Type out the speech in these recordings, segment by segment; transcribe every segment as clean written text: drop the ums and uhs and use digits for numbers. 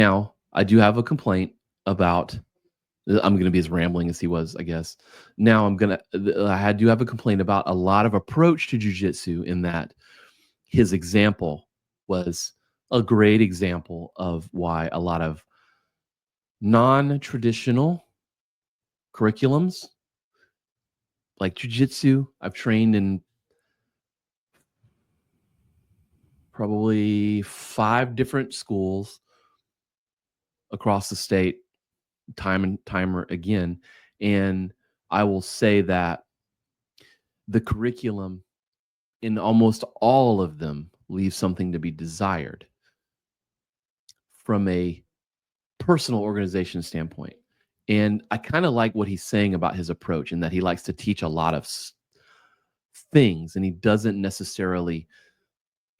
Now, I do have a complaint about I'm going to be as rambling as he was, I guess. Now I do have a complaint about a lot of approach to jujitsu in that his example was a great example of why a lot of non-traditional curriculums like jujitsu, I've trained in probably 5 different schools across the state, time and timer again. And I will say that the curriculum in almost all of them leaves something to be desired from a personal organization standpoint. And I kind of like what he's saying about his approach and that he likes to teach a lot of things and he doesn't necessarily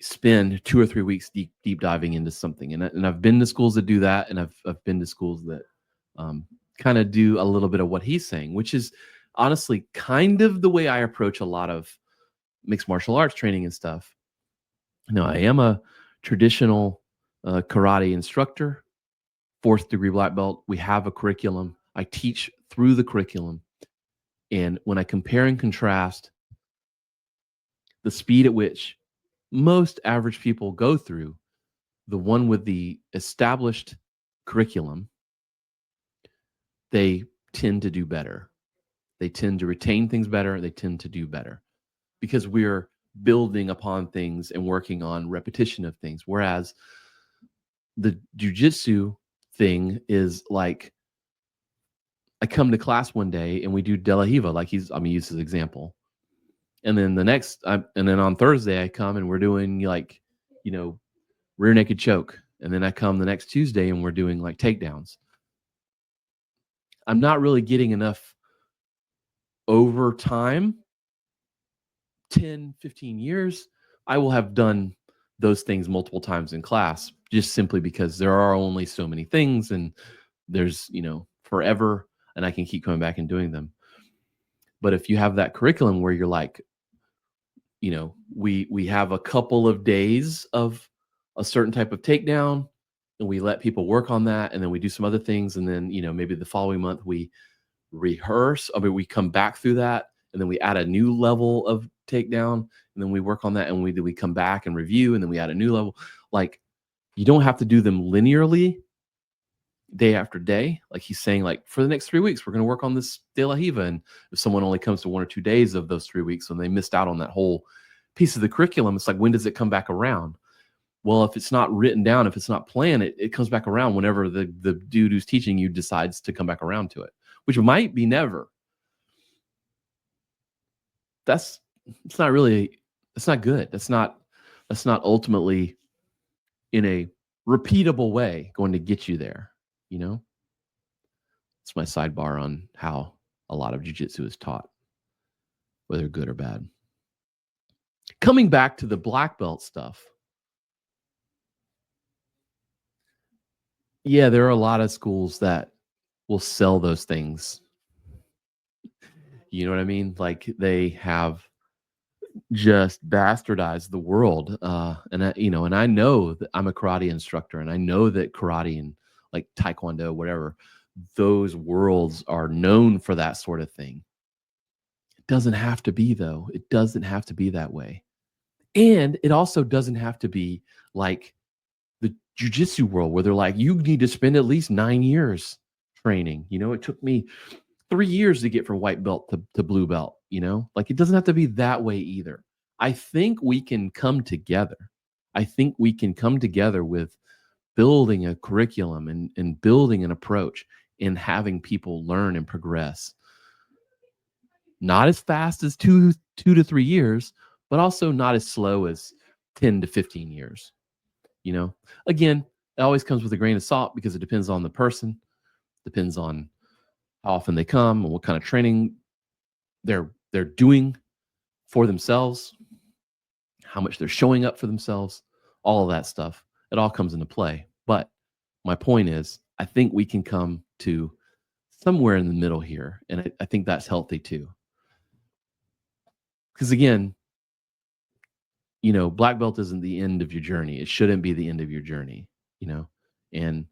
spend 2 or 3 weeks deep diving into something. And I've been to schools that do that, and I've been to schools that kind of do a little bit of what he's saying, which is honestly kind of the way I approach a lot of mixed martial arts training and stuff. Now, I am a traditional karate instructor, 4th-degree black belt. We have a curriculum. I teach through the curriculum. And when I compare and contrast the speed at which most average people go through the one with the established curriculum, they tend to do better. They tend to retain things better. They tend to do better because we're building upon things and working on repetition of things. Whereas the jujitsu thing is like, I come to class one day and we do De La Hiva, like I'm gonna use his example. And then and then on Thursday I come and we're doing like, rear naked choke. And then I come the next Tuesday and we're doing like takedowns. I'm not really getting enough over time, 10, 15 years. I will have done those things multiple times in class just simply because there are only so many things and there's, forever, and I can keep coming back and doing them. But if you have that curriculum where you're like, we have a couple of days of a certain type of takedown and we let people work on that, and then we do some other things, and then maybe the following month we rehearse. I mean, we come back through that, and then we add a new level of takedown, and then we work on that, and we come back and review, and then we add a new level. Like, you don't have to do them linearly day after day. Like he's saying, like, for the next 3 weeks, we're going to work on this De La Hiva. And if someone only comes to 1 or 2 days of those 3 weeks and they missed out on that whole piece of the curriculum, it's like, when does it come back around? Well, if it's not written down, if it's not planned, it comes back around whenever the dude who's teaching you decides to come back around to it, which might be never. It's not good. That's not ultimately in a repeatable way going to get you there. It's my sidebar on how a lot of jiu-jitsu is taught, whether good or bad. Coming back to the black belt stuff. Yeah, there are a lot of schools that will sell those things. You know what I mean? Like, they have just bastardized the world. And I know that I'm a karate instructor, and I know that karate and like taekwondo, whatever, those worlds are known for that sort of thing. It doesn't have to be, though. It doesn't have to be that way. And it also doesn't have to be like the jiu-jitsu world where they're like, you need to spend at least 9 years training. It took me 3 years to get from white belt to blue belt. Like, it doesn't have to be that way either. I think we can come together. I think we can come together with building a curriculum and building an approach and having people learn and progress. Not as fast as 2 to 3 years, but also not as slow as 10 to 15 years. Again, it always comes with a grain of salt because it depends on the person, depends on how often they come and what kind of training they're doing for themselves, how much they're showing up for themselves, all of that stuff. It all comes into play. But my point is, I think we can come to somewhere in the middle here. And I think that's healthy too. Because again, black belt isn't the end of your journey. It shouldn't be the end of your journey, and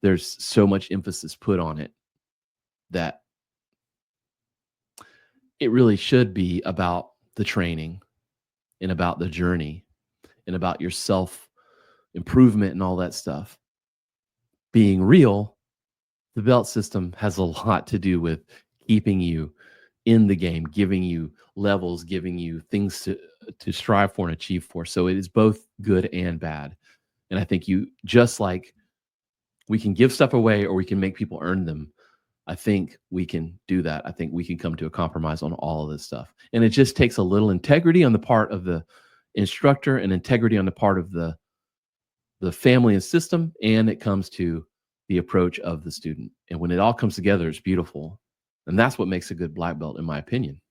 there's so much emphasis put on it that it really should be about the training and about the journey and about your self improvement and all that stuff being real. The belt system has a lot to do with keeping you in the game, giving you levels, giving you things to strive for and achieve for. So it is both good and bad. And I think you just like we can give stuff away or we can make people earn them. I think we can do that. I think we can come to a compromise on all of this stuff. And it just takes a little integrity on the part of the instructor and integrity on the part of the family and system, and it comes to the approach of the student. And when it all comes together, it's beautiful. And that's what makes a good black belt, in my opinion.